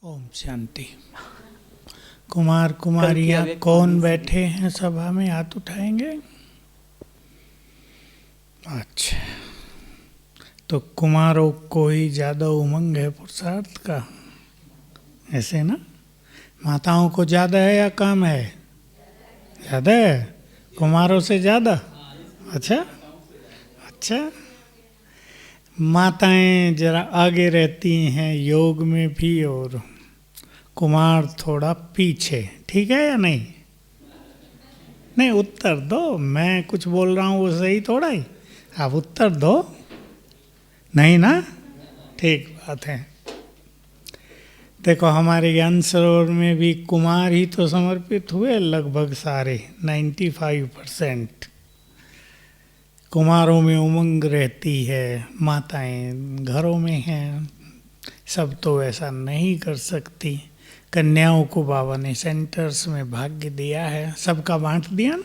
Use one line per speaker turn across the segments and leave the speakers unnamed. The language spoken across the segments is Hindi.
ओम शांति। कुमार कुमारियाँ कौन बैठे हैं सभा में, हाथ उठाएंगे। अच्छा, तो कुमारों को ही ज़्यादा उमंग है पुरुषार्थ का, ऐसे ना? माताओं को ज़्यादा है या कम है? ज़्यादा है, कुमारों से ज़्यादा। अच्छा अच्छा, माताएं जरा आगे रहती हैं योग में भी और कुमार थोड़ा पीछे, ठीक है या नहीं? नहीं, उत्तर दो। मैं कुछ बोल रहा हूँ वो सही थोड़ा ही, आप उत्तर दो। नहीं ना? ठीक बात है। देखो, हमारे ज्ञान सरोवर में भी कुमार ही तो समर्पित हुए, लगभग सारे 95% कुमारों में उमंग रहती है। माताएं घरों में हैं, सब तो ऐसा नहीं कर सकती। कन्याओं को बाबा ने सेंटर्स में भाग्य दिया है, सबका बांट दिया ना।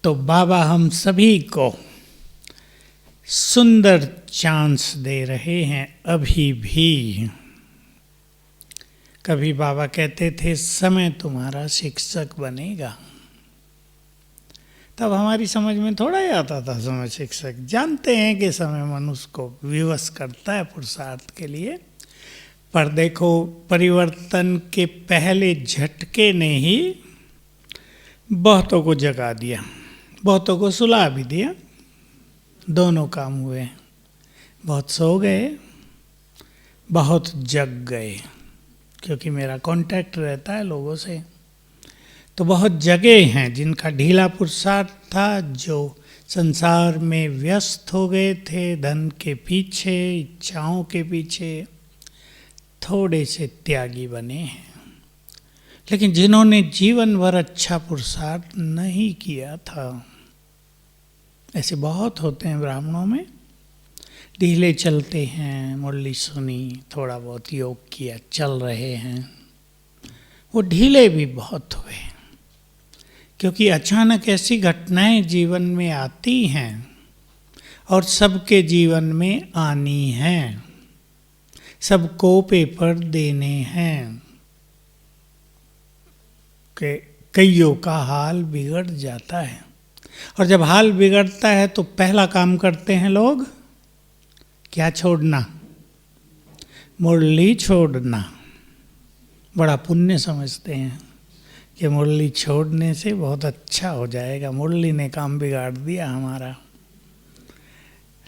तो बाबा हम सभी को सुंदर चांस दे रहे हैं अभी भी। कभी बाबा कहते थे समय तुम्हारा शिक्षक बनेगा, तब हमारी समझ में थोड़ा ही आता था समय शिक्षक। जानते हैं कि समय मनुष्य को विवश करता है पुरुषार्थ के लिए, पर देखो परिवर्तन के पहले झटके ने ही बहुतों को जगा दिया, बहुतों को सुला भी दिया। दोनों काम हुए। बहुत सो गए, बहुत जग गए, क्योंकि मेरा कांटेक्ट रहता है लोगों से। तो बहुत जगे हैं जिनका ढीला पुरुषार्थ था, जो संसार में व्यस्त हो गए थे, धन के पीछे, इच्छाओं के पीछे, थोड़े से त्यागी बने हैं। लेकिन जिन्होंने जीवन भर अच्छा पुरुषार्थ नहीं किया था, ऐसे बहुत होते हैं ब्राह्मणों में। ढीले चलते हैं, मुरली सुनी, थोड़ा बहुत योग किया, चल रहे हैं, वो ढीले भी बहुत हुए। क्योंकि अचानक ऐसी घटनाएं जीवन में आती हैं और सबके जीवन में आनी हैं, सबको पेपर देने हैं कि कईयों का हाल बिगड़ जाता है। और जब हाल बिगड़ता है तो पहला काम करते हैं लोग क्या छोड़ना? मुरली छोड़ना। बड़ा पुण्य समझते हैं कि मुरली छोड़ने से बहुत अच्छा हो जाएगा, मुरली ने काम बिगाड़ दिया हमारा।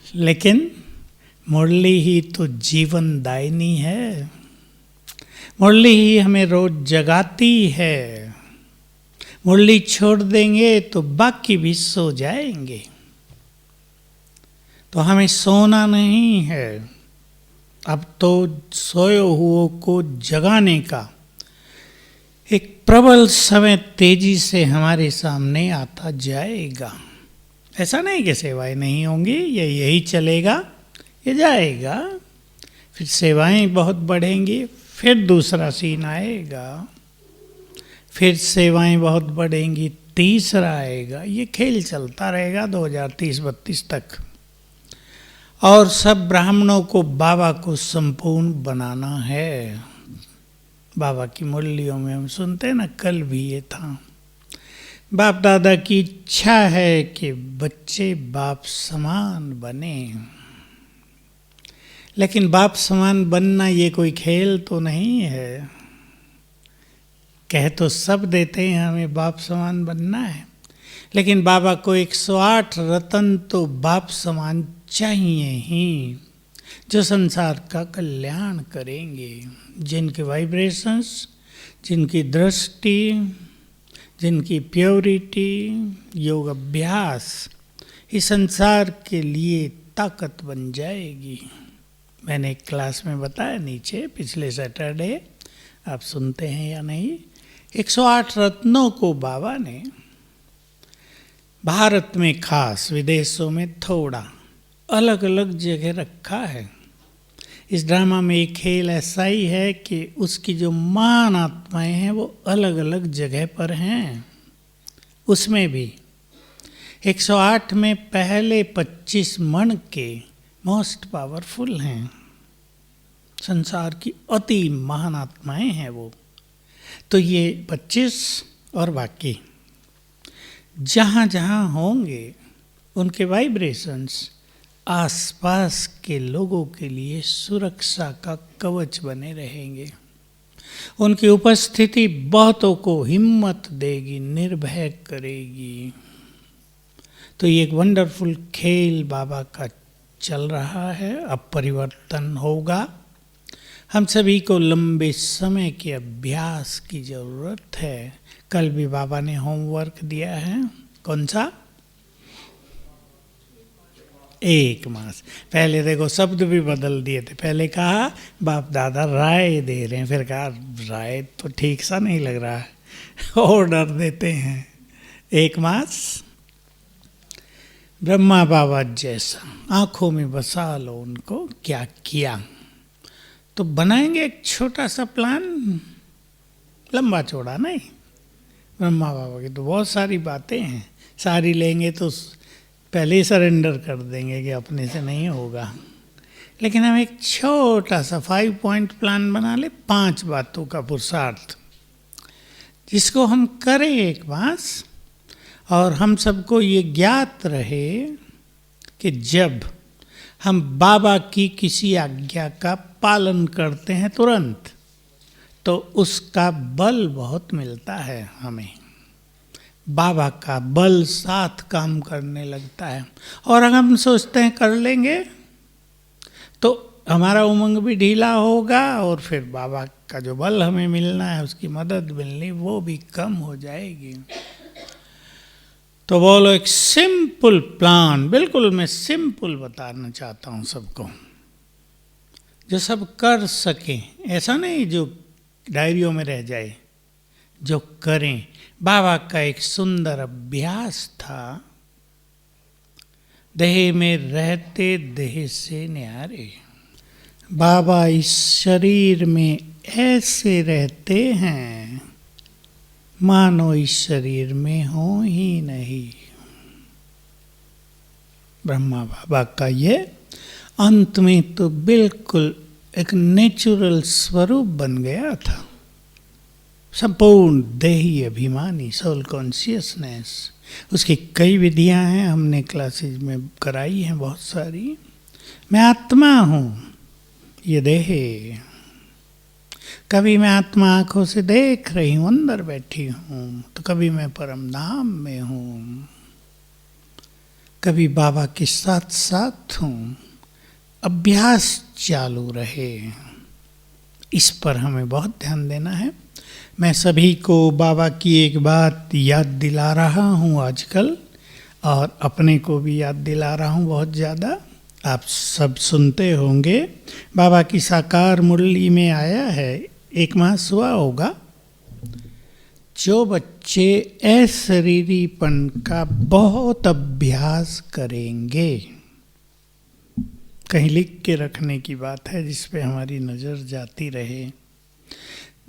लेकिन मुरली ही तो जीवन दायिनी है, मुरली ही हमें रोज जगाती है। मुरली छोड़ देंगे तो बाकी भी सो जाएंगे। तो हमें सोना नहीं है, अब तो सोए हुओं को जगाने का एक प्रबल समय तेजी से हमारे सामने आता जाएगा। ऐसा नहीं कि सेवाएं नहीं होंगी, ये यही चलेगा, ये जाएगा, फिर सेवाएं बहुत बढ़ेंगी, फिर दूसरा सीन आएगा, फिर सेवाएं बहुत बढ़ेंगी, तीसरा आएगा। ये खेल चलता रहेगा 2030-32 तक। और सब ब्राह्मणों को बाबा को संपूर्ण बनाना है। बाबा की मुरलियों में हम सुनते हैं ना, कल भी ये था, बाप दादा की इच्छा है कि बच्चे बाप समान बने। लेकिन बाप समान बनना ये कोई खेल तो नहीं है। कह तो सब देते हैं हमें बाप समान बनना है, लेकिन बाबा को 108 रतन तो बाप समान चाहिए ही, जो संसार का कल्याण करेंगे, जिनके वाइब्रेशंस, जिनकी दृष्टि, जिनकी प्योरिटी, योग अभ्यास इस संसार के लिए ताकत बन जाएगी। मैंने एक क्लास में बताया नीचे पिछले सैटरडे, आप सुनते हैं या नहीं। 108 रत्नों को बाबा ने भारत में खास, विदेशों में थोड़ा अलग अलग जगह रखा है। इस ड्रामा में एक खेल ऐसा ही है कि उसकी जो महान आत्माएं हैं वो अलग अलग जगह पर हैं। उसमें भी 108 में पहले 25 मण के मोस्ट पावरफुल हैं। संसार की अति महान आत्माएं हैं वो। तो ये 25 और बाकी जहाँ जहाँ होंगे उनके वाइब्रेशंस आसपास के लोगों के लिए सुरक्षा का कवच बने रहेंगे। उनकी उपस्थिति बहुतों को हिम्मत देगी, निर्भय करेगी। तो ये एक वंडरफुल खेल बाबा का चल रहा है। अब परिवर्तन होगा। हम सभी को लंबे समय के अभ्यास की ज़रूरत है। कल भी बाबा ने होमवर्क दिया है। कौन सा? 1 मास। पहले देखो शब्द भी बदल दिए थे। पहले कहा बाप दादा राय दे रहे हैं, फिर कहा राय तो ठीक सा नहीं लग रहा है, ऑर्डर देते हैं। 1 मास ब्रह्मा बाबा जैसा आंखों में बसा लो उनको। क्या किया? तो बनाएंगे एक छोटा सा प्लान, लंबा चौड़ा नहीं। ब्रह्मा बाबा की तो बहुत सारी बातें हैं, सारी लेंगे तो पहले ही सरेंडर कर देंगे कि अपने से नहीं होगा। लेकिन हम एक छोटा सा 5 पॉइंट प्लान बना ले, 5 बातों का पुरुषार्थ, जिसको हम करें एक मास। और हम सबको ये ज्ञात रहे कि जब हम बाबा की किसी आज्ञा का पालन करते हैं तुरंत, तो उसका बल बहुत मिलता है हमें। बाबा का बल साथ काम करने लगता है। और अगर हम सोचते हैं कर लेंगे तो हमारा उमंग भी ढीला होगा, और फिर बाबा का जो बल हमें मिलना है, उसकी मदद मिलनी, वो भी कम हो जाएगी। तो बोलो एक सिंपल प्लान, बिल्कुल मैं सिंपल बताना चाहता हूँ सबको, जो सब कर सकें। ऐसा नहीं जो डायरियों में रह जाए, जो करें। बाबा का एक सुंदर अभ्यास था, देह में रहते देह से न्यारे। बाबा इस शरीर में ऐसे रहते हैं मानो इस शरीर में हो ही नहीं। ब्रह्मा बाबा का ये अंत में तो बिल्कुल एक नेचुरल स्वरूप बन गया था। संपूर्ण देही अभिमानी, सोल कॉन्शियसनेस। उसकी कई विधियां हैं, हमने क्लासेज में कराई हैं बहुत सारी। मैं आत्मा हूँ, ये देह। कभी मैं आत्मा आंखों से देख रही हूँ, अंदर बैठी हूँ, तो कभी मैं परम धाम में हूँ, कभी बाबा के साथ साथ हूँ। अभ्यास चालू रहे, इस पर हमें बहुत ध्यान देना है। मैं सभी को बाबा की एक बात याद दिला रहा हूँ आजकल, और अपने को भी याद दिला रहा हूँ बहुत ज़्यादा। आप सब सुनते होंगे, बाबा की साकार मुरली में आया है, 1 मास हुआ होगा, जो बच्चे अशरीरीपन का बहुत अभ्यास करेंगे, कहीं लिख के रखने की बात है जिस पे हमारी नज़र जाती रहे।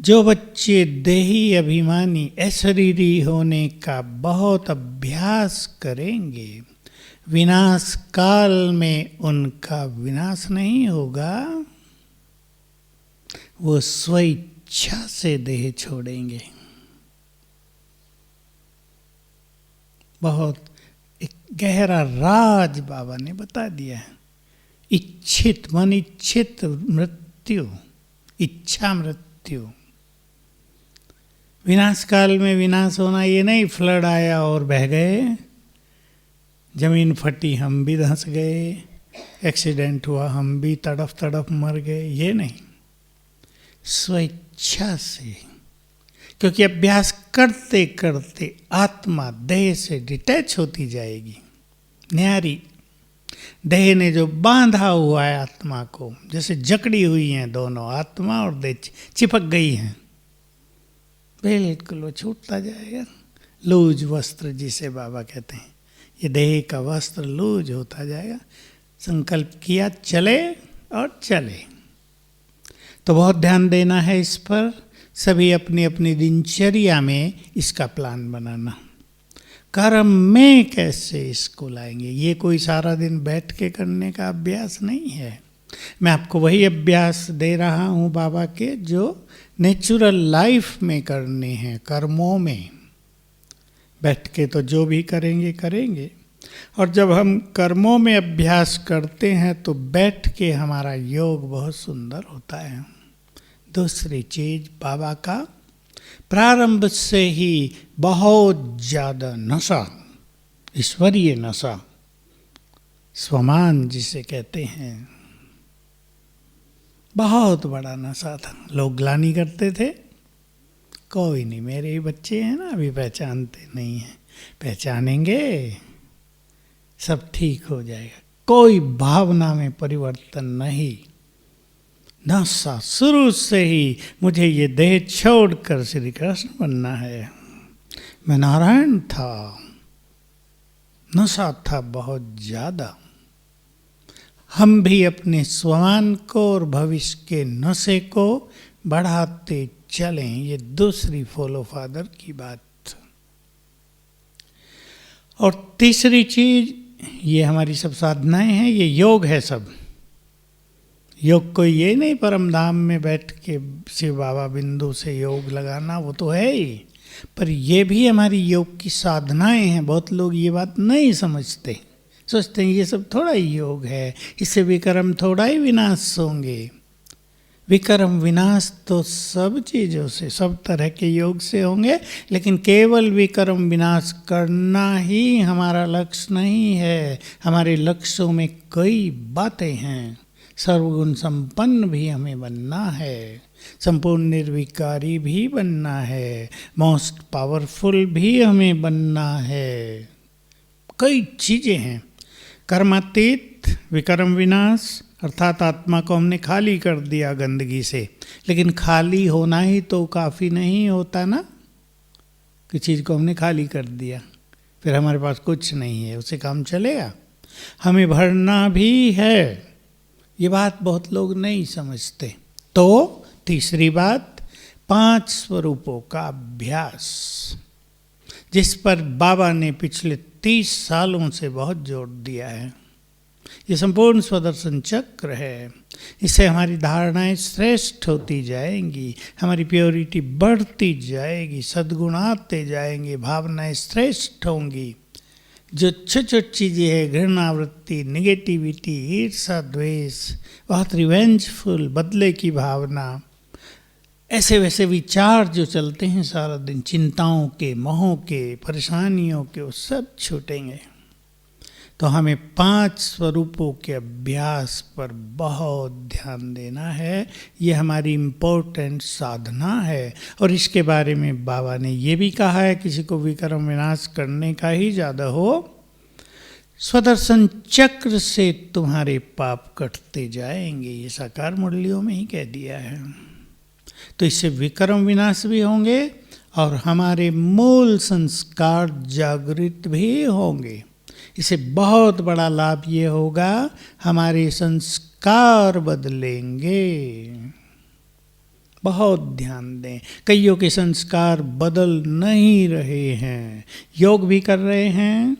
जो बच्चे देही अभिमानी अशरीरी होने का बहुत अभ्यास करेंगे, विनाश काल में उनका विनाश नहीं होगा, वो स्वेच्छा से देह छोड़ेंगे। बहुत एक गहरा राज बाबा ने बता दिया है। इच्छित मन इच्छित मृत्यु, इच्छा मृत्यु। विनाश काल में विनाश होना ये नहीं फ्लड आया और बह गए, जमीन फटी हम भी धंस गए, एक्सीडेंट हुआ हम भी तड़फ तड़फ मर गए, ये नहीं। स्वेच्छा से, क्योंकि अभ्यास करते करते आत्मा देह से डिटैच होती जाएगी। न्यारी देह ने जो बांधा हुआ है आत्मा को, जैसे जकड़ी हुई हैं दोनों, आत्मा और देह चिपक गई हैं, बिल्कुल वो छूटता जाएगा। लूज वस्त्र जिसे बाबा कहते हैं, ये देह का वस्त्र लूज होता जाएगा। संकल्प किया चले और चले। तो बहुत ध्यान देना है इस पर, सभी अपनी अपनी दिनचर्या में इसका प्लान बनाना। कर्म में कैसे इसको लाएंगे, ये कोई सारा दिन बैठ के करने का अभ्यास नहीं है। मैं आपको वही अभ्यास दे रहा हूँ बाबा के जो नेचुरल लाइफ में करने हैं, कर्मों में। बैठ के तो जो भी करेंगे करेंगे, और जब हम कर्मों में अभ्यास करते हैं तो बैठ के हमारा योग बहुत सुंदर होता है। दूसरी चीज, बाबा का प्रारंभ से ही बहुत ज़्यादा नशा, ईश्वरीय नशा, स्वमान जिसे कहते हैं, बहुत बड़ा नशा था। लोग ग्लानि करते थे, कोई नहीं, मेरे ही बच्चे हैं ना, अभी पहचानते नहीं हैं, पहचानेंगे, सब ठीक हो जाएगा। कोई भावना में परिवर्तन नहीं, नशा शुरू से ही, मुझे ये देह छोड़कर श्री कृष्ण बनना है। मैं नारायण था, नशा था बहुत ज्यादा। हम भी अपने स्वमान को और भविष्य के नशे को बढ़ाते चलें, ये दूसरी फॉलो फादर की बात। और तीसरी चीज, ये हमारी सब साधनाएं हैं, ये योग है सब। योग कोई ये नहीं परम धाम में बैठ के शिव बाबा बिंदु से योग लगाना, वो तो है ही, पर ये भी हमारी योग की साधनाएं हैं। बहुत लोग ये बात नहीं समझते, सोचते हैं ये सब थोड़ा ही योग है, इससे विक्रम थोड़ा ही विनाश होंगे। विक्रम विनाश तो सब चीज़ों से, सब तरह के योग से होंगे, लेकिन केवल विक्रम विनाश करना ही हमारा लक्ष्य नहीं है। हमारे लक्ष्यों में कई बातें हैं। सर्वगुण संपन्न भी हमें बनना है, संपूर्ण निर्विकारी भी बनना है, मोस्ट पावरफुल भी हमें बनना है। कई चीज़ें हैं। कर्मातीत, विक्रम विनाश, अर्थात आत्मा को हमने खाली कर दिया गंदगी से। लेकिन खाली होना ही तो काफ़ी नहीं होता ना, कि चीज़ को हमने खाली कर दिया फिर हमारे पास कुछ नहीं है, उससे काम चलेगा? हमें भरना भी है। ये बात बहुत लोग नहीं समझते। तो तीसरी बात, 5 स्वरूपों का अभ्यास, जिस पर बाबा ने पिछले 30 सालों से बहुत जोर दिया है। ये संपूर्ण स्वदर्शन चक्र है। इससे हमारी धारणाएं श्रेष्ठ होती जाएंगी, हमारी प्योरिटी बढ़ती जाएगी, सद्गुण आते जाएंगे, भावनाएं श्रेष्ठ होंगी। जो छोटी छोटी चीज़ें हैं, घृणावृत्ति, निगेटिविटी, ईर्षा, द्वेष, बहुत रिवेंजफुल, बदले की भावना, ऐसे वैसे विचार जो चलते हैं सारा दिन, चिंताओं के, मोहों के, परेशानियों के, वो सब छूटेंगे। तो हमें 5 स्वरूपों के अभ्यास पर बहुत ध्यान देना है। ये हमारी इम्पोर्टेंट साधना है। और इसके बारे में बाबा ने ये भी कहा है, किसी को विक्रम विनाश करने का ही ज़्यादा हो, स्वदर्शन चक्र से तुम्हारे पाप कटते जाएंगे। ये साकार मुरलियों में ही कह दिया है। तो इससे विक्रम विनाश भी होंगे और हमारे मूल संस्कार जागृत भी होंगे। इसे बहुत बड़ा लाभ ये होगा, हमारे संस्कार बदलेंगे। बहुत ध्यान दें, कईयों के संस्कार बदल नहीं रहे हैं, योग भी कर रहे हैं,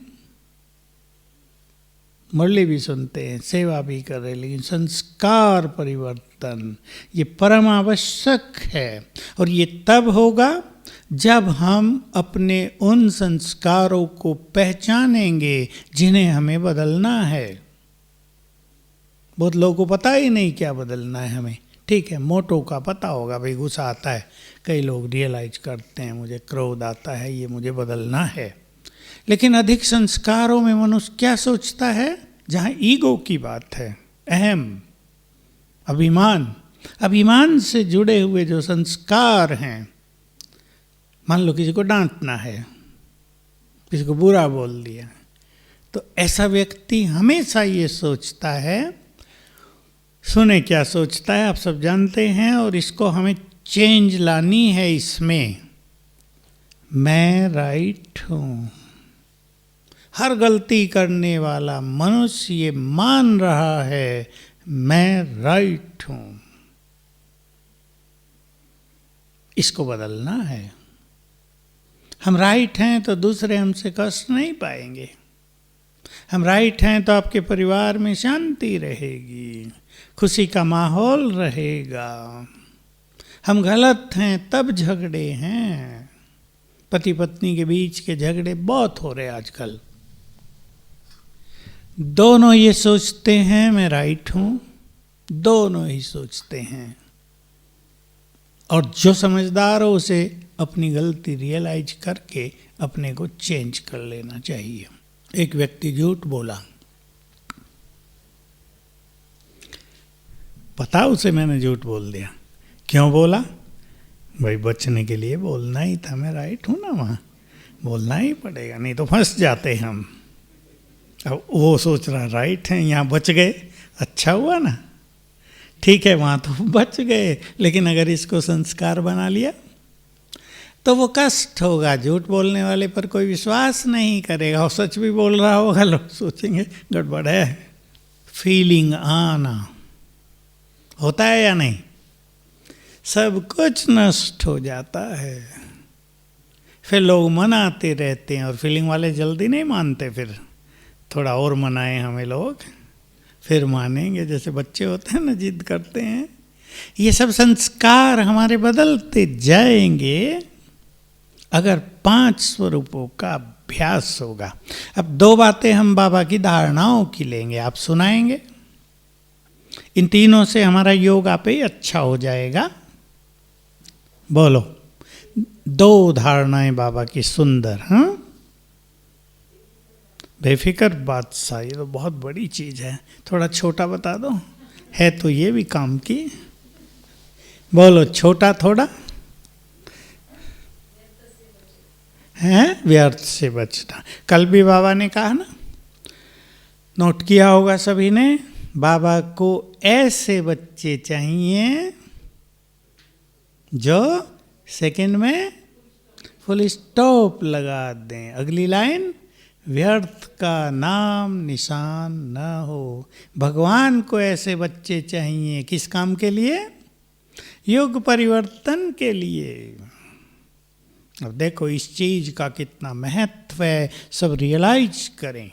मुरली भी सुनते हैं, सेवा भी कर रहे हैं, लेकिन संस्कार परिवर्तन ये परम आवश्यक है। और ये तब होगा जब हम अपने उन संस्कारों को पहचानेंगे जिन्हें हमें बदलना है। बहुत लोगों को पता ही नहीं क्या बदलना है हमें। ठीक है, मोटो का पता होगा, भाई गुस्सा आता है, कई लोग रियलाइज करते हैं मुझे क्रोध आता है, ये मुझे बदलना है। लेकिन अधिक संस्कारों में मनुष्य क्या सोचता है, जहाँ ईगो की बात है, अहम, अभिमान, अभिमान से जुड़े हुए जो संस्कार हैं, मान लो किसी को डांटना है, किसी को बुरा बोल दिया, तो ऐसा व्यक्ति हमेशा ये सोचता है, सुने क्या सोचता है आप सब जानते हैं, और इसको हमें चेंज लानी है। इसमें मैं राइट हूँ। हर गलती करने वाला मनुष्य ये मान रहा है मैं राइट हूँ। इसको बदलना है। हम राइट हैं तो दूसरे हमसे कष्ट नहीं पाएंगे। हम राइट हैं तो आपके परिवार में शांति रहेगी, खुशी का माहौल रहेगा। हम गलत हैं तब झगड़े हैं। पति पत्नी के बीच के झगड़े बहुत हो रहे आजकल। दोनों ये सोचते हैं मैं राइट हूं, दोनों ही सोचते हैं। और जो समझदार हो उसे अपनी गलती रियलाइज करके अपने को चेंज कर लेना चाहिए। एक व्यक्ति झूठ बोला, पता उसे मैंने झूठ बोल दिया। क्यों बोला? भाई बचने के लिए बोलना ही था, मैं राइट हूं ना, वहां बोलना ही पड़ेगा, नहीं तो फंस जाते हम। अब वो सोच रहा राइट है, यहाँ बच गए, अच्छा हुआ ना, ठीक है वहाँ तो बच गए, लेकिन अगर इसको संस्कार बना लिया तो वो कष्ट होगा। झूठ बोलने वाले पर कोई विश्वास नहीं करेगा, और सच भी बोल रहा होगा, लोग सोचेंगे गड़बड़ है। फीलिंग आना होता है या नहीं? सब कुछ नष्ट हो जाता है। फिर लोग मनाते रहते हैं, और फीलिंग वाले जल्दी नहीं मानते, फिर थोड़ा और मनाएं हमें लोग, फिर मानेंगे। जैसे बच्चे होते हैं ना, जिद करते हैं। ये सब संस्कार हमारे बदलते जाएंगे अगर 5 स्वरूपों का अभ्यास होगा। अब 2 बातें हम बाबा की धारणाओं की लेंगे, आप सुनाएंगे। इन तीनों से हमारा योग आपे ही अच्छा हो जाएगा। बोलो 2 धारणाएं बाबा की सुंदर। हाँ, बेफिक्र बादशाह, ये तो बहुत बड़ी चीज है। थोड़ा छोटा बता दो, है तो ये भी काम की। बोलो छोटा थोड़ा है, व्यर्थ से बचना। कल भी बाबा ने कहा ना, नोट किया होगा सभी ने, बाबा को ऐसे बच्चे चाहिए जो सेकंड में फुल स्टॉप लगा दें। अगली लाइन, व्यर्थ का नाम निशान न हो। भगवान को ऐसे बच्चे चाहिए, किस काम के लिए? युग परिवर्तन के लिए। अब देखो इस चीज का कितना महत्व है, सब रियलाइज करें।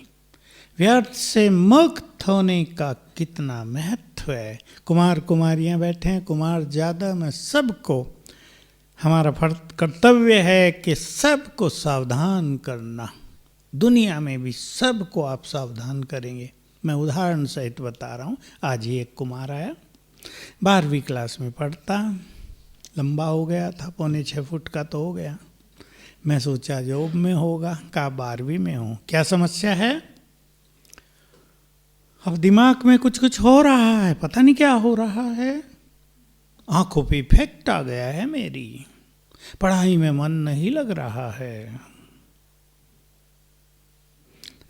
व्यर्थ से मुक्त होने का कितना महत्व है। कुमार कुमारियां बैठे हैं, कुमार ज़्यादा में सबको हमारा कर्तव्य है कि सबको सावधान करना। दुनिया में भी सबको आप सावधान करेंगे। मैं उदाहरण सहित बता रहा हूँ। आज ही एक कुमार आया, 12वीं क्लास में पढ़ता, लंबा हो गया था, 5.25 फुट का तो हो गया। मैं सोचा जॉब में होगा, कहा 12वीं में हूँ, क्या समस्या है? अब दिमाग में कुछ कुछ हो रहा है, पता नहीं क्या हो रहा है। आंखों पे इफेक्ट आ गया है मेरी, पढ़ाई में मन नहीं लग रहा है।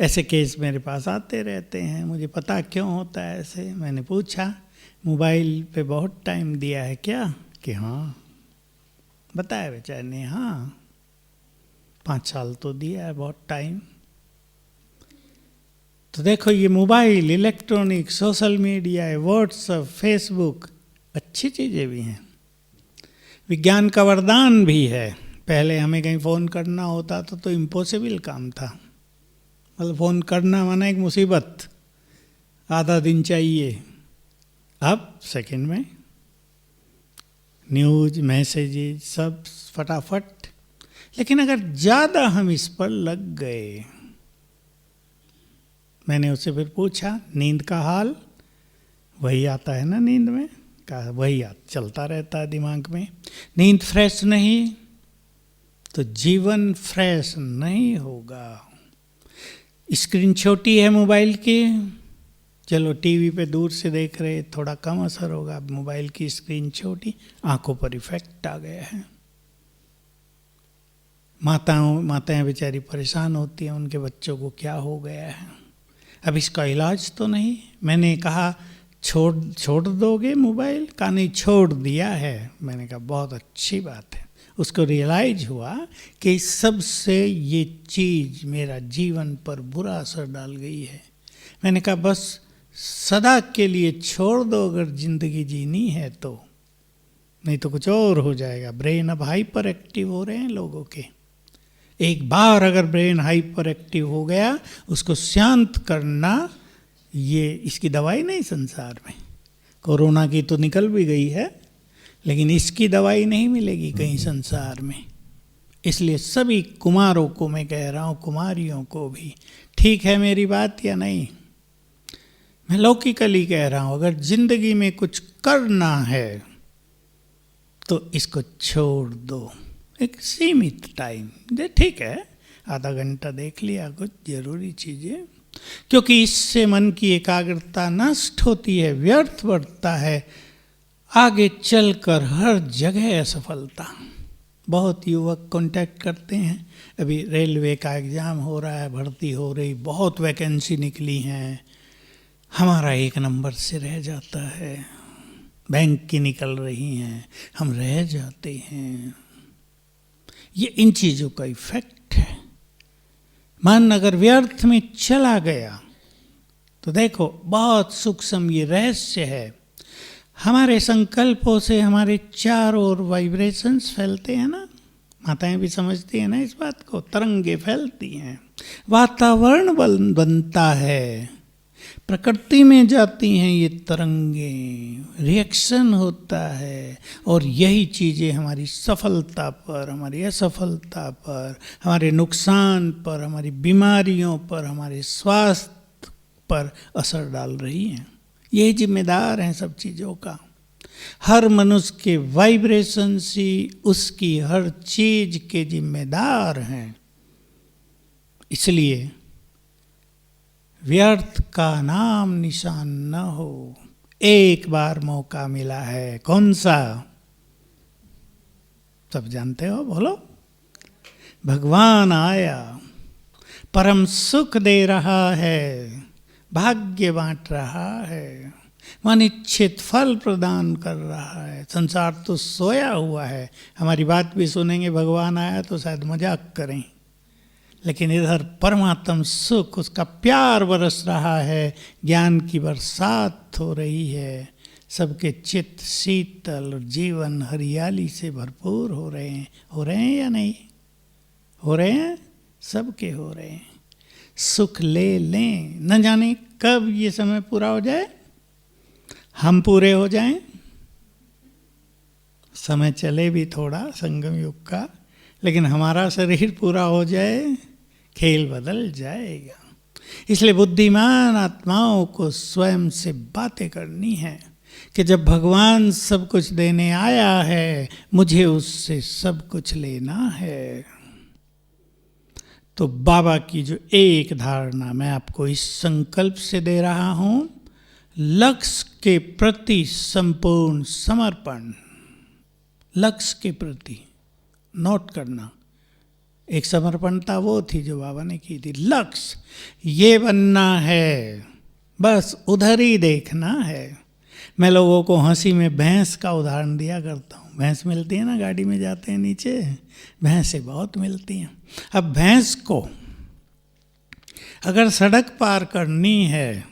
ऐसे केस मेरे पास आते रहते हैं, मुझे पता क्यों होता है ऐसे। मैंने पूछा, मोबाइल पे बहुत टाइम दिया है क्या? कि हाँ। बताया बेचारे ने, हाँ 5 साल तो दिया है, बहुत टाइम। तो देखो ये मोबाइल, इलेक्ट्रॉनिक, सोशल मीडिया है, व्हाट्सएप, फेसबुक, अच्छी चीज़ें भी हैं, विज्ञान का वरदान भी है। पहले हमें कहीं फ़ोन करना होता था तो इम्पॉसिबल काम था, मतलब फ़ोन करना माना एक मुसीबत, आधा दिन चाहिए। अब सेकंड में न्यूज, मैसेजेस सब फटाफट। लेकिन अगर ज़्यादा हम इस पर लग गए, मैंने उससे फिर पूछा नींद का हाल, वही आता है ना नींद में? कहा वही चलता रहता है दिमाग में। नींद फ्रेश नहीं तो जीवन फ्रेश नहीं होगा। स्क्रीन छोटी है मोबाइल की, चलो टीवी पे दूर से देख रहे, थोड़ा कम असर होगा। मोबाइल की स्क्रीन छोटी, आंखों पर इफेक्ट आ गया है। माताएं बेचारी परेशान होती हैं, उनके बच्चों को क्या हो गया है। अब इसका इलाज तो नहीं। मैंने कहा छोड़ दोगे मोबाइल? कहा नहीं, छोड़ दिया है। मैंने कहा बहुत अच्छी बात है। उसको रियलाइज हुआ कि सबसे ये चीज़ मेरा जीवन पर बुरा असर डाल गई है। मैंने कहा बस सदा के लिए छोड़ दो अगर ज़िंदगी जीनी है तो, नहीं तो कुछ और हो जाएगा। ब्रेन अब हाइपर एक्टिव हो रहे हैं लोगों के, एक बार अगर ब्रेन हाइपर एक्टिव हो गया, उसको शांत करना, ये इसकी दवाई नहीं संसार में। कोरोना की तो निकल भी गई है, लेकिन इसकी दवाई नहीं मिलेगी कहीं संसार में। इसलिए सभी कुमारों को मैं कह रहा हूँ, कुमारियों को भी, ठीक है मेरी बात या नहीं? मैं लौकिकली कह रहा हूँ, अगर जिंदगी में कुछ करना है तो इसको छोड़ दो एक सीमित टाइम दे, ठीक है, आधा घंटा देख लिया कुछ जरूरी चीजें, क्योंकि इससे मन की एकाग्रता नष्ट होती है, व्यर्थ बढ़ता है, आगे चलकर हर जगह असफलता। बहुत युवक कांटेक्ट करते हैं, अभी रेलवे का एग्ज़ाम हो रहा है, भर्ती हो रही, बहुत वैकेंसी निकली हैं, हमारा एक नंबर से रह जाता है, बैंक की निकल रही हैं, हम रह जाते हैं। ये इन चीज़ों का इफेक्ट है। मन अगर व्यर्थ में चला गया तो देखो बहुत सूक्ष्म ये रहस्य है। हमारे संकल्पों से हमारे चारों ओर वाइब्रेशंस फैलते हैं ना, माताएं भी समझती हैं ना इस बात को, तरंगे फैलती हैं, वातावरण बनता है, प्रकृति में जाती हैं ये तरंगे, रिएक्शन होता है, और यही चीज़ें हमारी सफलता पर, हमारी असफलता पर, हमारे नुकसान पर, हमारी बीमारियों पर, हमारे स्वास्थ्य पर असर डाल रही हैं। यही जिम्मेदार हैं सब चीज़ों का। हर मनुष्य के वाइब्रेशन ही उसकी हर चीज के जिम्मेदार हैं। इसलिए व्यर्थ का नाम निशान न हो। एक बार मौका मिला है, कौन सा? सब जानते हो, बोलो। भगवान आया, परम सुख दे रहा है, भाग्य बांट रहा है, अनिच्छित फल प्रदान कर रहा है। संसार तो सोया हुआ है। हमारी बात भी सुनेंगे, भगवान आया तो शायद मजाक करें, लेकिन इधर परमात्म सुख, उसका प्यार बरस रहा है, ज्ञान की बरसात हो रही है, सबके चित्त शीतल और जीवन हरियाली से भरपूर हो रहे हैं। हो रहे हैं या नहीं हो रहे हैं? सबके हो रहे हैं। सुख ले लें, न जाने कब ये समय पूरा हो जाए, हम पूरे हो जाएं। समय चले भी थोड़ा संगम युग का, लेकिन हमारा शरीर पूरा हो जाए, खेल बदल जाएगा। इसलिए बुद्धिमान आत्माओं को स्वयं से बातें करनी है कि जब भगवान सब कुछ देने आया है, मुझे उससे सब कुछ लेना है। तो बाबा की जो एक धारणा मैं आपको इस संकल्प से दे रहा हूं, लक्ष्य के प्रति संपूर्ण समर्पण। लक्ष्य के प्रति नोट करना, एक समर्पणता वो थी जो बाबा ने की थी। लक्ष्य ये बनना है, बस उधर ही देखना है। मैं लोगों को हंसी में भैंस का उदाहरण दिया करता हूँ। भैंस मिलती है ना, गाड़ी में जाते हैं नीचे, भैंसें बहुत मिलती हैं। अब भैंस को अगर सड़क पार करनी है,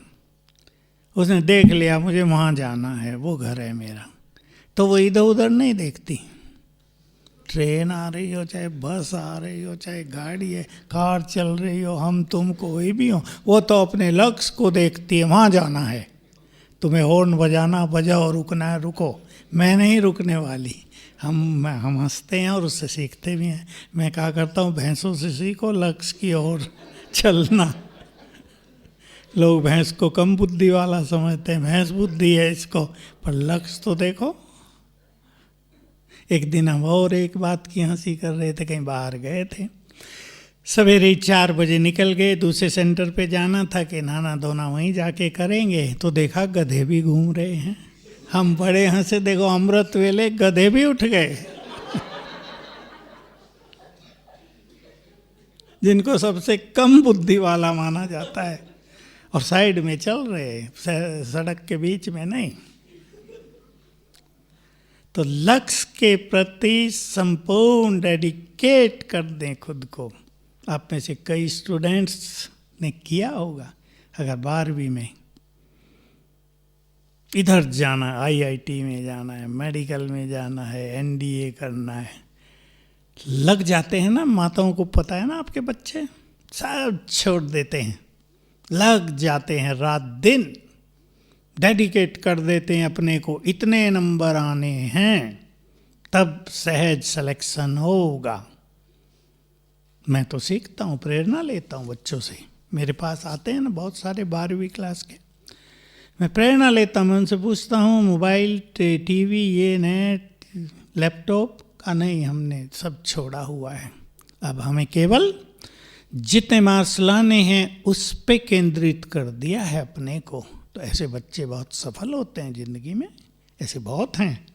उसने देख लिया मुझे वहाँ जाना है, वो घर है मेरा, तो वो इधर उधर नहीं देखती। ट्रेन आ रही हो, चाहे बस आ रही हो, चाहे गाड़ी है, कार चल रही हो, हम तुम कोई भी हो, वो तो अपने लक्ष्य को देखती है, वहाँ जाना है। तुम्हें हॉर्न बजाना बजाओ, रुकना है रुको, मैं नहीं रुकने वाली। हम हंसते हैं और उससे सीखते भी हैं। मैं क्या करता हूँ, भैंसों से सीखो लक्ष्य की ओर चलना। लोग भैंस को कम बुद्धि वाला समझते हैं, भैंस बुद्धि है इसको, पर लक्ष्य तो देखो। एक दिन हम और एक बात की हंसी कर रहे थे, कहीं बाहर गए थे, सवेरे 4 बजे निकल गए, दूसरे सेंटर पे जाना था कि नहाना धोना वहीं जाके करेंगे, तो देखा गधे भी घूम रहे हैं। हम बड़े हंसे, देखो अमृत वेले गधे भी उठ गए। जिनको सबसे कम बुद्धि वाला माना जाता है, और साइड में चल रहे, सड़क के बीच में नहीं। तो लक्ष्य के प्रति संपूर्ण डेडिकेट कर दें खुद को। आप में से कई स्टूडेंट्स ने किया होगा। अगर 12वीं में इधर जाना है, IIT में जाना है, मेडिकल में जाना है, NDA करना है, लग जाते हैं ना, माताओं को पता है ना, आपके बच्चे सब छोड़ देते हैं, लग जाते हैं, रात दिन डेडिकेट कर देते हैं अपने को, इतने नंबर आने हैं तब सहज सिलेक्शन होगा। मैं तो सीखता हूँ, प्रेरणा लेता हूँ बच्चों से। मेरे पास आते हैं ना बहुत सारे 12वीं क्लास के, मैं प्रेरणा लेता हूँ, मैं उनसे पूछता हूँ मोबाइल टीवी ये नेट लैपटॉप का नहीं, हमने सब छोड़ा हुआ है, अब हमें केवल जितने मार्क्स लाने हैं उस पे केंद्रित कर दिया है अपने को। तो ऐसे बच्चे बहुत सफल होते हैं ज़िंदगी में, ऐसे बहुत हैं,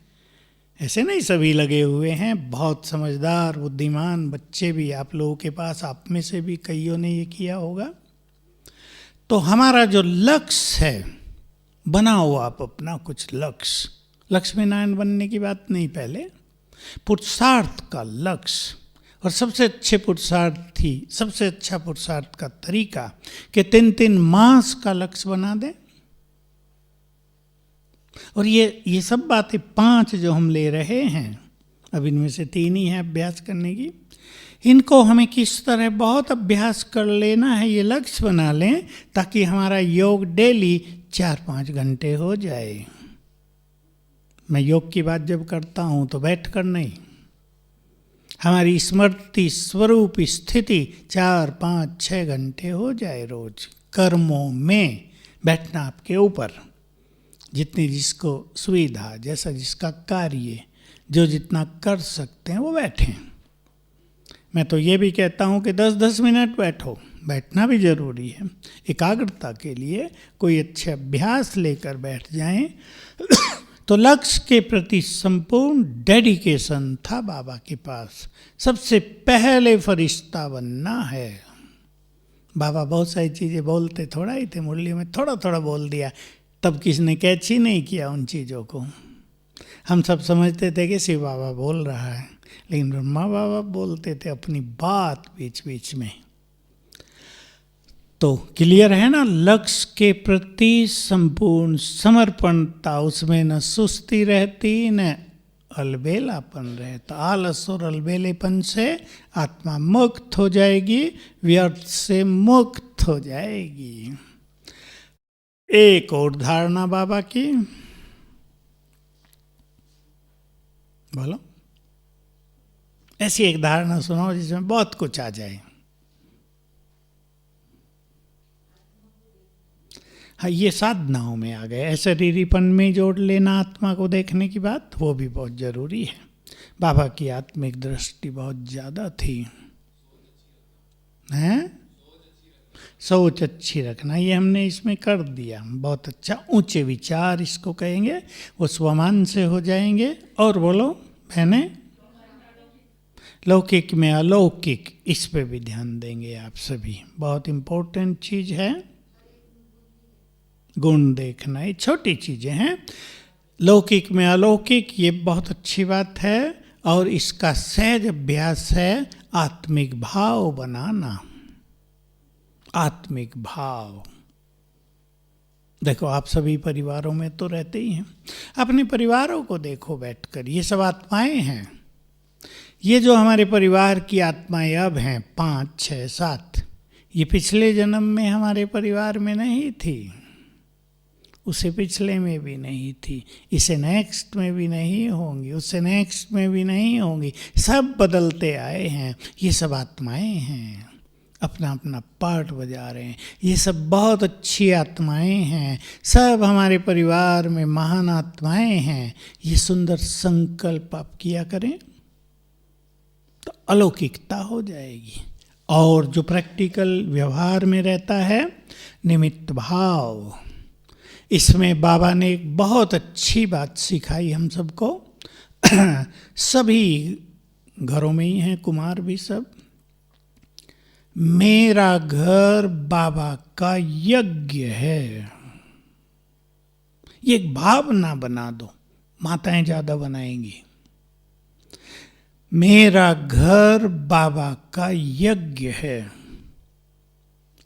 ऐसे नहीं सभी लगे हुए हैं, बहुत समझदार बुद्धिमान बच्चे भी आप लोगों के पास, आप में से भी कईयों ने ये किया होगा। तो हमारा जो लक्ष्य है, बनाओ आप अपना कुछ लक्ष्य, लक्ष्मी नारायण बनने की बात नहीं, पहले पुरुषार्थ का लक्ष्य। और सबसे अच्छे पुरुषार्थी, सबसे अच्छा पुरुषार्थ का तरीका कि 3-3 मास का लक्ष्य बना दें। और ये सब बातें 5 जो हम ले रहे हैं, अब इनमें से 3 ही है अभ्यास करने की, इनको हमें किस तरह बहुत अभ्यास कर लेना है, ये लक्ष्य बना लें ताकि हमारा योग डेली 4-5 घंटे हो जाए। मैं योग की बात जब करता हूँ तो बैठकर नहीं, हमारी स्मृति स्वरूप स्थिति 4-5-6 घंटे हो जाए रोज। कर्मों में बैठना आपके ऊपर, जितनी जिसको सुविधा, जैसा जिसका कार्य, जो जितना कर सकते हैं वो बैठें। मैं तो ये भी कहता हूँ कि 10-10 मिनट बैठो, बैठना भी जरूरी है एकाग्रता के लिए। कोई अच्छे अभ्यास लेकर बैठ जाएं तो लक्ष्य के प्रति संपूर्ण डेडिकेशन था बाबा के पास। सबसे पहले फरिश्ता बनना है। बाबा बहुत सारी चीज़ें बोलते थोड़ा ही थे, मुरली में थोड़ा थोड़ा बोल दिया, तब किसने कैच ही नहीं किया उन चीज़ों को। हम सब समझते थे कि शिव बाबा बोल रहा है, लेकिन ब्रह्मा बाबा बोलते थे अपनी बात बीच बीच में। तो क्लियर है ना, लक्ष्य के प्रति संपूर्ण समर्पणता, उसमें न सुस्ती रहती न अलबेलापन रहता। आलस और अलबेलेपन से आत्मा मुक्त हो जाएगी, व्यर्थ से मुक्त हो जाएगी। एक और धारणा बाबा की, बोलो ऐसी एक धारणा सुनाओ जिसमें बहुत कुछ आ जाए। हाँ, ये साधनाओं में आ गए, शरीरीपन में जोड़ लेना आत्मा को देखने की बात, वो भी बहुत जरूरी है। बाबा की आत्मिक दृष्टि बहुत ज़्यादा थी, हैं? सोच अच्छी रखना, ये हमने इसमें कर दिया, बहुत अच्छा। ऊंचे विचार इसको कहेंगे, वो स्वमान से हो जाएंगे। और बोलो बहने, लौकिक में अलौकिक, इस पे भी ध्यान देंगे आप सभी, बहुत इम्पोर्टेंट चीज़ है। गुण देखना, ये छोटी चीज़ें हैं। लौकिक में अलौकिक, ये बहुत अच्छी बात है। और इसका सहज अभ्यास है आत्मिक भाव बनाना। आत्मिक भाव, देखो आप सभी परिवारों में तो रहते ही हैं, अपने परिवारों को देखो बैठकर, ये सब आत्माएं हैं। ये जो हमारे परिवार की आत्माएं अब हैं 5, 6, 7, ये पिछले जन्म में हमारे परिवार में नहीं थी, उससे पिछले में भी नहीं थी, इसे नेक्स्ट में भी नहीं होंगी, उससे नेक्स्ट में भी नहीं होंगी। सब बदलते आए हैं, ये सब आत्माएं हैं, अपना अपना पार्ट बजा रहे हैं। ये सब बहुत अच्छी आत्माएं हैं, सब हमारे परिवार में महान आत्माएं हैं। ये सुंदर संकल्प आप किया करें तो अलौकिकता हो जाएगी। और जो प्रैक्टिकल व्यवहार में रहता है निमित्त भाव, इसमें बाबा ने एक बहुत अच्छी बात सिखाई हम सबको। सभी घरों में ही हैं, कुमार भी सब। मेरा घर बाबा का यज्ञ है, ये एक भावना बना दो, माताएं ज्यादा बनाएंगी। मेरा घर बाबा का यज्ञ है,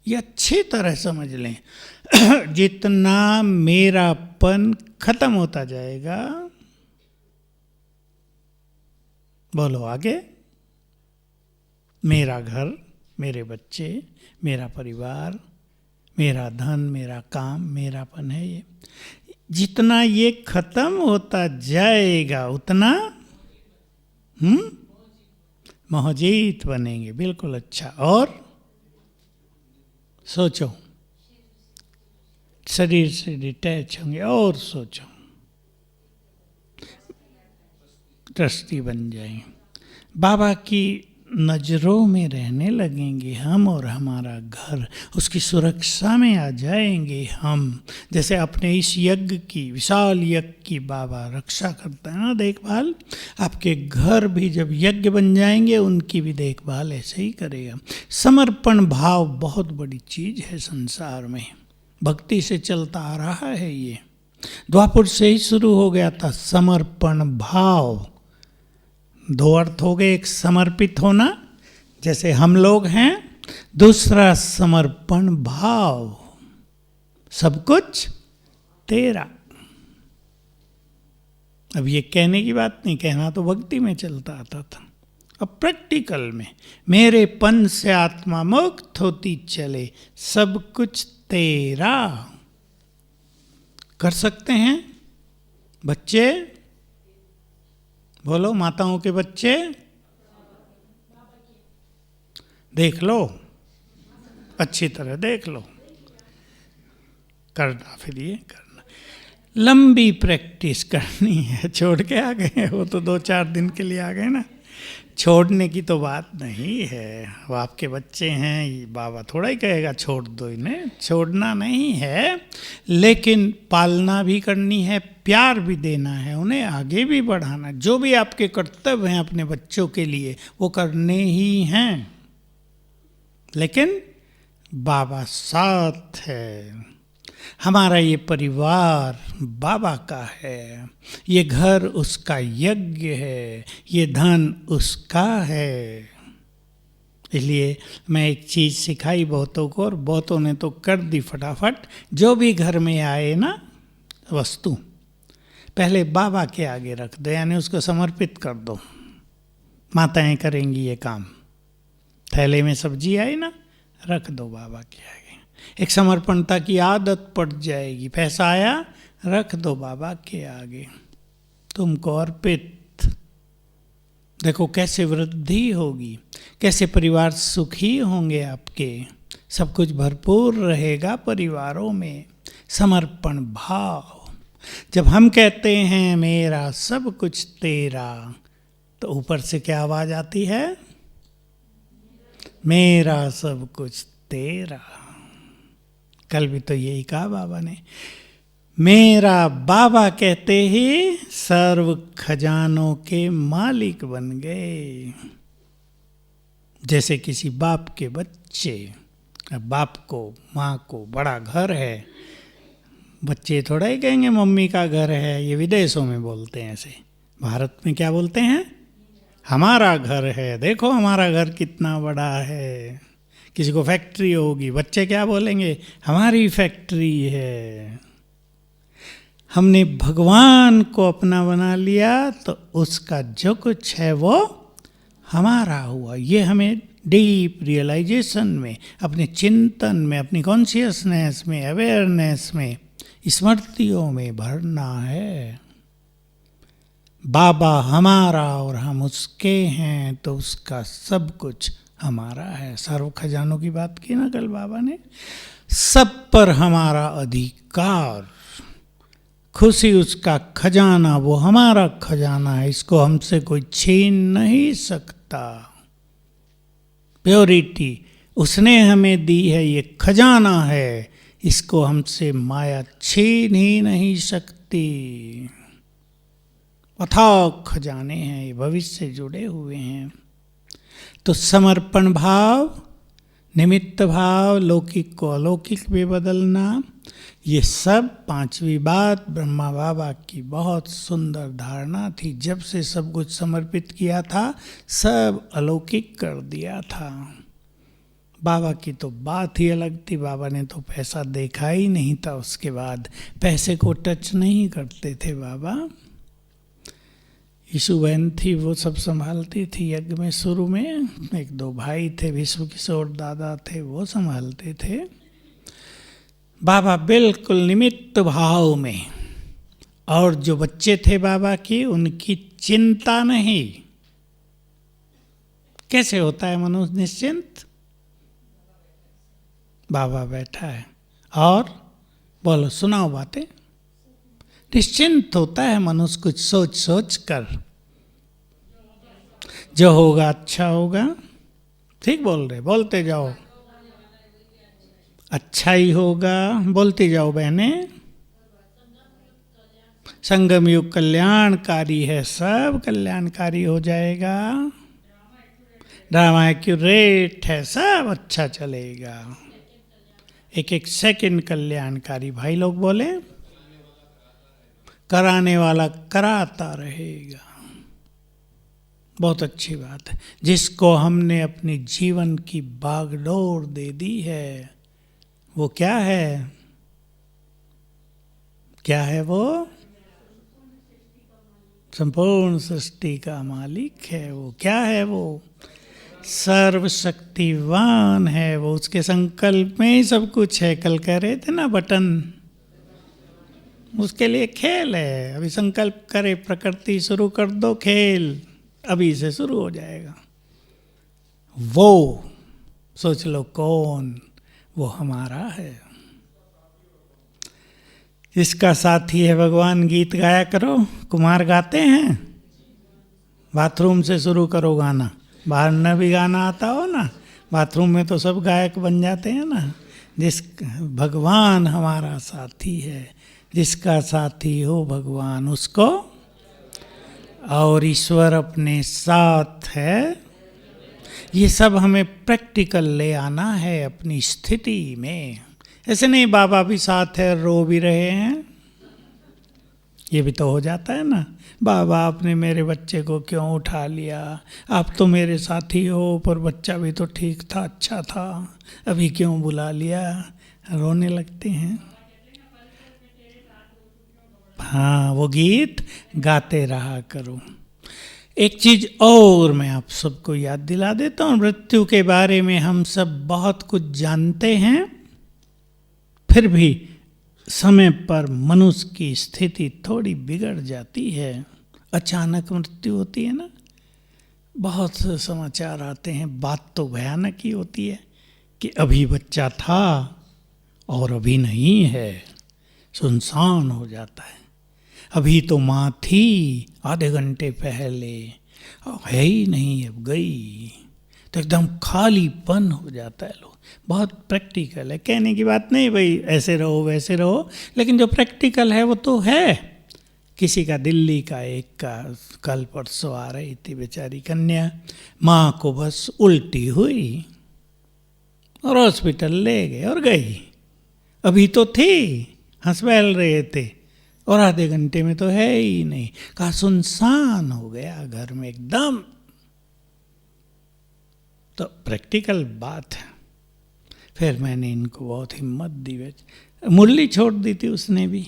ये अच्छी तरह समझ लें। जितना मेरापन खत्म होता जाएगा, बोलो आगे, मेरा घर, मेरे बच्चे, मेरा परिवार, मेरा धन, मेरा काम, मेरापन है ये। जितना ये खत्म होता जाएगा उतना मोहजीत बनेंगे। बिल्कुल अच्छा। और सोचो, शरीर से डिटैच होंगे। और सोचो, ट्रस्टी बन जाएंगे, बाबा की नजरों में रहने लगेंगे हम, और हमारा घर उसकी सुरक्षा में आ जाएंगे हम। जैसे अपने इस यज्ञ की, विशाल यज्ञ की बाबा रक्षा करता है ना, देखभाल, आपके घर भी जब यज्ञ बन जाएंगे उनकी भी देखभाल ऐसे ही करेगा। समर्पण भाव बहुत बड़ी चीज है संसार में, भक्ति से चलता आ रहा है ये, द्वापर से ही शुरू हो गया था समर्पण भाव। दो अर्थ हो गए, एक समर्पित होना जैसे हम लोग हैं, दूसरा समर्पण भाव, सब कुछ तेरा। अब ये कहने की बात नहीं, कहना तो भक्ति में चलता आता था। अब प्रैक्टिकल में, मेरे पन से आत्मा मुक्त होती चले, सब कुछ तेरा। कर सकते हैं बच्चे? बोलो, माताओं के बच्चे देख लो, अच्छी तरह देख लो, करना, फिर ये करना, लंबी प्रैक्टिस करनी है। छोड़ के आ गए वो तो 2-4 दिन के लिए आ गए ना, छोड़ने की तो बात नहीं है। वो आपके बच्चे हैं, बाबा थोड़ा ही कहेगा छोड़ दो इन्हें, छोड़ना नहीं है, लेकिन पालना भी करनी है, प्यार भी देना है, उन्हें आगे भी बढ़ाना। जो भी आपके कर्तव्य हैं अपने बच्चों के लिए वो करने ही हैं, लेकिन बाबा साथ है। हमारा ये परिवार बाबा का है, ये घर उसका यज्ञ है, ये धन उसका है। इसलिए मैं एक चीज़ सिखाई बहुतों को, और बहुतों ने तो कर दी फटाफट। जो भी घर में आए ना वस्तु, पहले बाबा के आगे रख दो, यानी उसको समर्पित कर दो। माताएं करेंगी ये काम। थैले में सब्जी आई ना, रख दो बाबा के आगे, एक समर्पणता की आदत पड़ जाएगी। पैसा आया, रख दो बाबा के आगे, तुमको अर्पित। देखो कैसे वृद्धि होगी, कैसे परिवार सुखी होंगे आपके, सब कुछ भरपूर रहेगा परिवारों में। समर्पण भाव। जब हम कहते हैं मेरा सब कुछ तेरा, तो ऊपर से क्या आवाज आती है? मेरा सब कुछ तेरा। कल भी तो यही कहा बाबा ने, मेरा बाबा कहते ही सर्व खजानों के मालिक बन गए। जैसे किसी बाप के बच्चे, अब बाप को, माँ को बड़ा घर है, बच्चे थोड़ा ही कहेंगे मम्मी का घर है। ये विदेशों में बोलते हैं ऐसे, भारत में क्या बोलते हैं? हमारा घर है, देखो हमारा घर कितना बड़ा है। किसी को फैक्ट्री होगी, बच्चे क्या बोलेंगे? हमारी फैक्ट्री है। हमने भगवान को अपना बना लिया तो उसका जो कुछ है वो हमारा हुआ। ये हमें डीप रियलाइजेशन में, अपने चिंतन में, अपनी कॉन्शियसनेस में, अवेयरनेस में, स्मृतियों में भरना है। बाबा हमारा और हम उसके हैं, तो उसका सब कुछ हमारा है। सर्व खजानों की बात की ना कल बाबा ने, सब पर हमारा अधिकार। खुशी उसका खजाना, वो हमारा खजाना है, इसको हमसे कोई छीन नहीं सकता। प्योरिटी उसने हमें दी है, ये खजाना है, इसको हमसे माया छीन ही नहीं सकती। अथाह खजाने हैं, ये भविष्य से जुड़े हुए हैं। तो समर्पण भाव, निमित्त भाव, लौकिक को अलौकिक में बदलना, ये सब पांचवी बात ब्रह्मा बाबा की बहुत सुंदर धारणा थी। जब से सब कुछ समर्पित किया था, सब अलौकिक कर दिया था। बाबा की तो बात ही अलग थी। बाबा ने तो पैसा देखा ही नहीं था, उसके बाद पैसे को टच नहीं करते थे बाबा। यीशु बहन थी, वो सब संभालती थी यज्ञ में। शुरू में एक दो भाई थे, विश्व किशोर दादा थे, वो संभालते थे। बाबा बिल्कुल निमित्त भाव में, और जो बच्चे थे बाबा की, उनकी चिंता नहीं। कैसे होता है मनुष्य निश्चिंत? बाबा बैठा है और बोलो, सुनाओ बातें। निश्चिंत होता है मनुष्य कुछ सोच सोच कर। जो होगा अच्छा होगा। ठीक बोल रहे, बोलते जाओ। अच्छा ही होगा, बोलते जाओ बहने। संगम युग कल्याणकारी है, सब कल्याणकारी हो जाएगा। ड्रामा एक्यूरेट है, सब अच्छा चलेगा। एक एक सेकंड कल्याणकारी। भाई लोग बोले, कराने वाला कराता रहेगा। बहुत अच्छी बात है। जिसको हमने अपनी जीवन की बागडोर दे दी है, वो क्या है? क्या है वो? संपूर्ण सृष्टि का मालिक है वो। क्या है वो? सर्वशक्तिवान है वो। उसके संकल्प में ही सब कुछ है। कल कह रहे थे ना, बटन उसके लिए खेल है। अभी संकल्प करे प्रकृति, शुरू कर दो खेल, अभी से शुरू हो जाएगा। वो सोच लो कौन? वो हमारा है, जिसका साथी है भगवान। गीत गाया करो। कुमार गाते हैं। बाथरूम से शुरू करो गाना। बाहर न भी गाना आता हो ना, बाथरूम में तो सब गायक बन जाते हैं ना। जिस भगवान हमारा साथी है, जिसका साथी हो भगवान, उसको, और ईश्वर अपने साथ है। ये सब हमें प्रैक्टिकल ले आना है अपनी स्थिति में। ऐसे नहीं बाबा भी साथ है, रो भी रहे हैं। ये भी तो हो जाता है ना, बाबा आपने मेरे बच्चे को क्यों उठा लिया? आप तो मेरे साथी हो, पर बच्चा भी तो ठीक था, अच्छा था, अभी क्यों बुला लिया? रोने लगते हैं। हाँ, वो गीत गाते रहा करो। एक चीज और मैं आप सबको याद दिला देता हूँ। मृत्यु के बारे में हम सब बहुत कुछ जानते हैं, फिर भी समय पर मनुष्य की स्थिति थोड़ी बिगड़ जाती है। अचानक मृत्यु होती है ना, बहुत से समाचार आते हैं। बात तो भयानक ही होती है कि अभी बच्चा था और अभी नहीं है, सुनसान हो जाता है। अभी तो माँ थी आधे घंटे पहले, है ही नहीं, अब गई। तो एकदम खालीपन हो जाता है। लोग बहुत प्रैक्टिकल है। कहने की बात नहीं भाई ऐसे रहो वैसे रहो, लेकिन जो प्रैक्टिकल है वो तो है। किसी का दिल्ली का एक का कल परसों आ रही थी बेचारी कन्या, माँ को बस उल्टी हुई और हॉस्पिटल ले गए और गई। अभी तो थी, हंस बहल रहे थे, और आधे घंटे में तो है ही नहीं। कहा सुनसान हो गया घर में एकदम। तो प्रैक्टिकल बात है। फिर मैंने इनको बहुत हिम्मत दी। मुरली छोड़ दी थी उसने भी।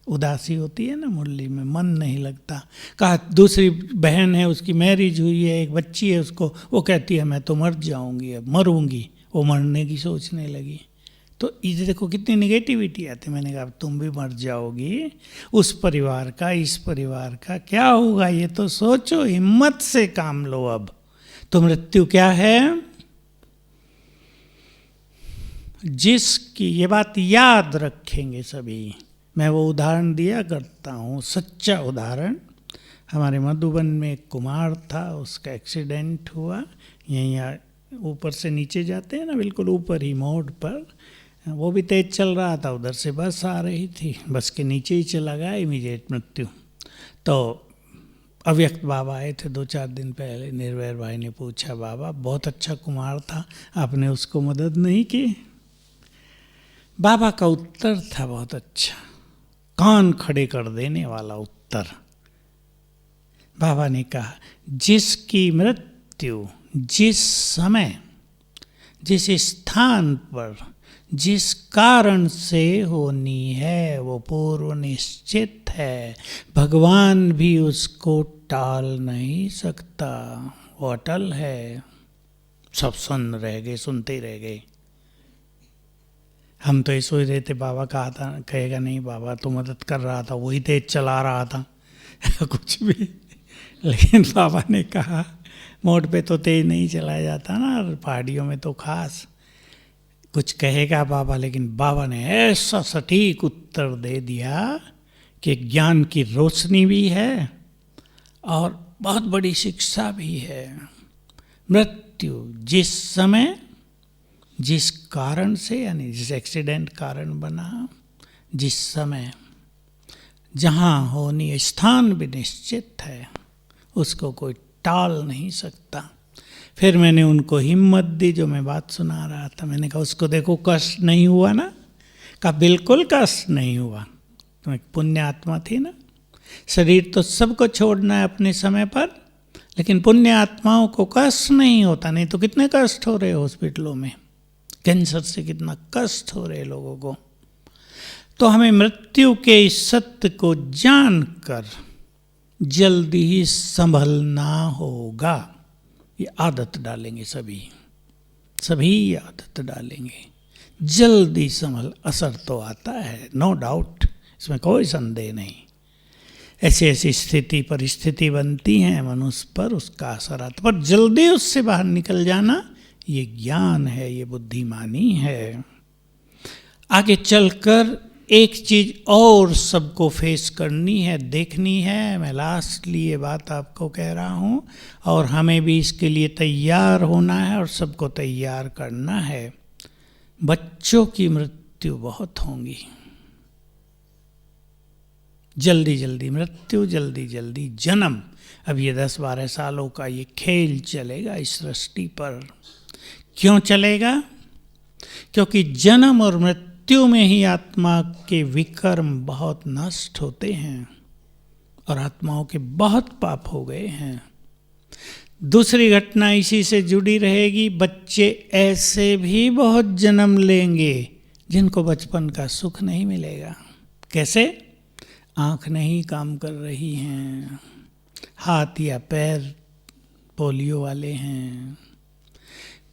उदासी होती है ना मुरली में, मन नहीं लगता। कहा दूसरी बहन है उसकी मैरिज हुई है, एक बच्ची है उसको, वो कहती है मैं तो मर जाऊंगी, अब मरूंगी। वो मरने की सोचने लगी। तो इसे देखो कितनी निगेटिविटी आती। मैंने कहा तुम भी मर जाओगी, उस परिवार का इस परिवार का क्या होगा ये तो सोचो, हिम्मत से काम लो। अब तो मृत्यु क्या है? जिसकी, ये बात याद रखेंगे सभी। मैं वो उदाहरण दिया करता हूँ, सच्चा उदाहरण। हमारे मधुबन में एक कुमार था, उसका एक्सीडेंट हुआ। यहीं ऊपर से नीचे जाते हैं ना, बिल्कुल ऊपर ही मोड़ पर। वो भी तेज चल रहा था, उधर से बस आ रही थी, बस के नीचे ही चला गया, इमीडिएट मृत्यु। तो अव्यक्त बाबा आए थे 2-4 दिन पहले। निर्वैर भाई ने पूछा, बाबा बहुत अच्छा कुमार था, आपने उसको मदद नहीं की? बाबा का उत्तर था बहुत अच्छा, कान खड़े कर देने वाला उत्तर। बाबा ने कहा, जिसकी मृत्यु जिस समय जिस स्थान पर जिस कारण से होनी है वो पूर्व निश्चित है, भगवान भी उसको टाल नहीं सकता, वो अटल है। सब सुन रह गए, सुनते रह गए। हम तो ये सोच रहे थे बाबा कहा था, कहेगा नहीं बाबा तो मदद कर रहा था, वही तेज चला रहा था कुछ भी। लेकिन बाबा ने कहा मोड़ पे तो तेज नहीं चलाया जाता ना, और पहाड़ियों में तो खास। कुछ कहेगा बाबा, लेकिन बाबा ने ऐसा सटीक उत्तर दे दिया कि ज्ञान की रोशनी भी है और बहुत बड़ी शिक्षा भी है। मृत्यु जिस समय, जिस कारण से, यानी जिस एक्सीडेंट कारण बना, जिस समय, जहाँ होनी, स्थान भी निश्चित है, उसको कोई टाल नहीं सकता। फिर मैंने उनको हिम्मत दी, जो मैं बात सुना रहा था। मैंने कहा उसको देखो कष्ट नहीं हुआ ना? कहा बिल्कुल कष्ट नहीं हुआ। तुम एक पुण्य आत्मा थी ना, शरीर तो सबको छोड़ना है अपने समय पर, लेकिन पुण्य आत्माओं को कष्ट नहीं होता। नहीं तो कितने कष्ट हो रहे हॉस्पिटलों में, कैंसर से कितना कष्ट हो रहे लोगों को। तो हमें मृत्यु के इस सत्य को जानकर जल्दी ही संभलना होगा। ये आदत डालेंगे सभी आदत डालेंगे, जल्दी संभल। असर तो आता है, नो डाउट, इसमें कोई संदेह नहीं। ऐसी ऐसी स्थिति परिस्थिति बनती हैं मनुष्य पर, उसका असर आता, पर जल्दी उससे बाहर निकल जाना ये ज्ञान है, ये बुद्धिमानी है। आगे चलकर एक चीज और सबको फेस करनी है, देखनी है। मैं लास्टली ये बात आपको कह रहा हूँ, और हमें भी इसके लिए तैयार होना है और सबको तैयार करना है। बच्चों की मृत्यु बहुत होंगी, जल्दी जल्दी मृत्यु, जल्दी जल्दी जन्म। अब ये 10-12 सालों का ये खेल चलेगा इस सृष्टि पर। क्यों चलेगा? क्योंकि जन्म और मृत्यु में ही आत्मा के विकर्म बहुत नष्ट होते हैं और आत्माओं के बहुत पाप हो गए हैं। दूसरी घटना इसी से जुड़ी रहेगी, बच्चे ऐसे भी बहुत जन्म लेंगे जिनको बचपन का सुख नहीं मिलेगा। कैसे? आँख नहीं काम कर रही हैं, हाथ या पैर पोलियो वाले हैं,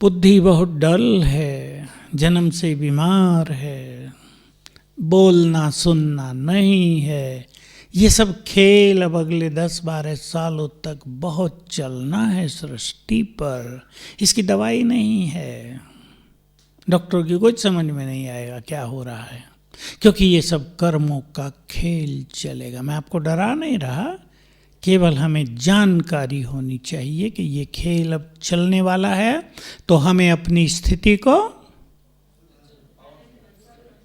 बुद्धि बहुत डल है, जन्म से बीमार है, बोलना सुनना नहीं है। ये सब खेल अब अगले 10-12 सालों तक बहुत चलना है सृष्टि पर। इसकी दवाई नहीं है, डॉक्टर की कुछ समझ में नहीं आएगा क्या हो रहा है, क्योंकि ये सब कर्मों का खेल चलेगा। मैं आपको डरा नहीं रहा, केवल हमें जानकारी होनी चाहिए कि ये खेल अब चलने वाला है। तो हमें अपनी स्थिति को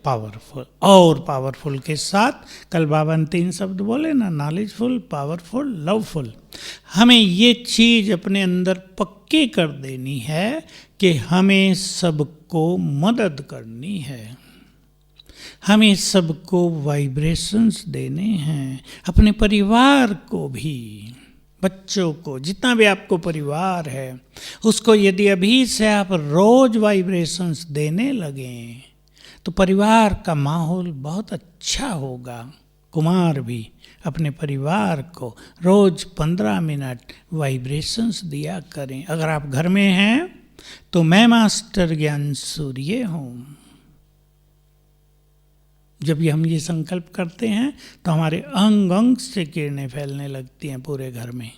पावरफुल और पावरफुल के साथ, कल बाबा ने 3 शब्द बोले ना, नॉलेजफुल, पावरफुल, लवफुल। हमें ये चीज अपने अंदर पक्की कर देनी है कि हमें सबको मदद करनी है, हमें सबको वाइब्रेशंस देने हैं, अपने परिवार को भी, बच्चों को, जितना भी आपको परिवार है उसको यदि अभी से आप रोज वाइब्रेशंस देने लगें तो परिवार का माहौल बहुत अच्छा होगा। कुमार भी अपने परिवार को रोज 15 मिनट वाइब्रेशंस दिया करें। अगर आप घर में हैं तो मैं मास्टर ज्ञान सूर्य हूँ। जब भी हम ये संकल्प करते हैं तो हमारे अंग अंग से किरणें फैलने लगती हैं पूरे घर में,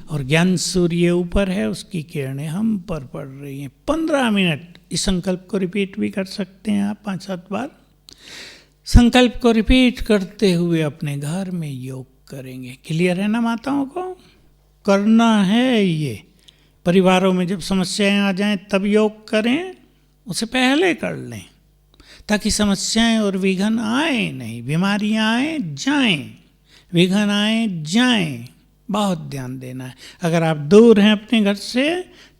और ज्ञान सूर्य ऊपर है, उसकी किरणें हम पर पड़ रही हैं। 15 मिनट इस संकल्प को रिपीट भी कर सकते हैं आप 5-7 बार। संकल्प को रिपीट करते हुए अपने घर में योग करेंगे। क्लियर है ना माताओं को? करना है ये। परिवारों में जब समस्याएं आ जाएं तब योग करें, उसे पहले कर लें ताकि समस्याएं और विघ्न आए नहीं। बीमारियां आए जाएं, विघ्न आए जाएं, बहुत ध्यान देना है। अगर आप दूर हैं अपने घर से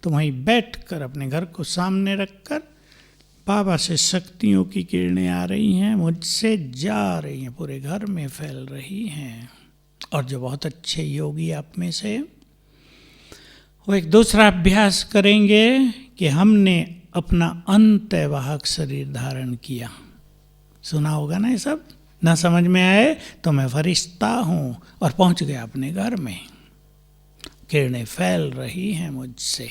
तो वहीं बैठकर अपने घर को सामने रखकर, बाबा से शक्तियों की किरणें आ रही हैं, मुझसे जा रही हैं, पूरे घर में फैल रही हैं। और जो बहुत अच्छे योगी आप में से, वो एक दूसरा अभ्यास करेंगे कि हमने अपना अंतवाहक शरीर धारण किया। सुना होगा ना ये सब? ना समझ में आए तो मैं फरिश्ता हूँ, और पहुँच गया अपने घर में। किरणें फैल रही हैं मुझसे,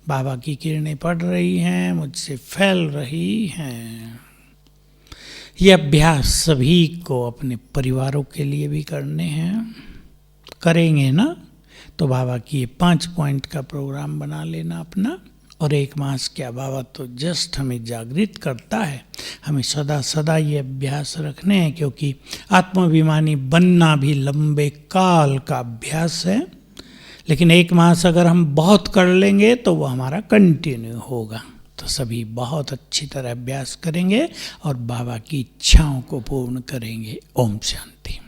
बाबा की किरणें पड़ रही हैं, मुझसे फैल रही हैं। ये अभ्यास सभी को अपने परिवारों के लिए भी करने हैं। करेंगे ना तो बाबा की ये 5 पॉइंट का प्रोग्राम बना लेना अपना। और 1 मास क्या, बाबा तो जस्ट हमें जागृत करता है। हमें सदा सदा ये अभ्यास रखने हैं, क्योंकि आत्माभिमानी बनना भी लंबे काल का अभ्यास है। लेकिन 1 मास अगर हम बहुत कर लेंगे तो वो हमारा कंटिन्यू होगा। तो सभी बहुत अच्छी तरह अभ्यास करेंगे और बाबा की इच्छाओं को पूर्ण करेंगे। ओम शांति।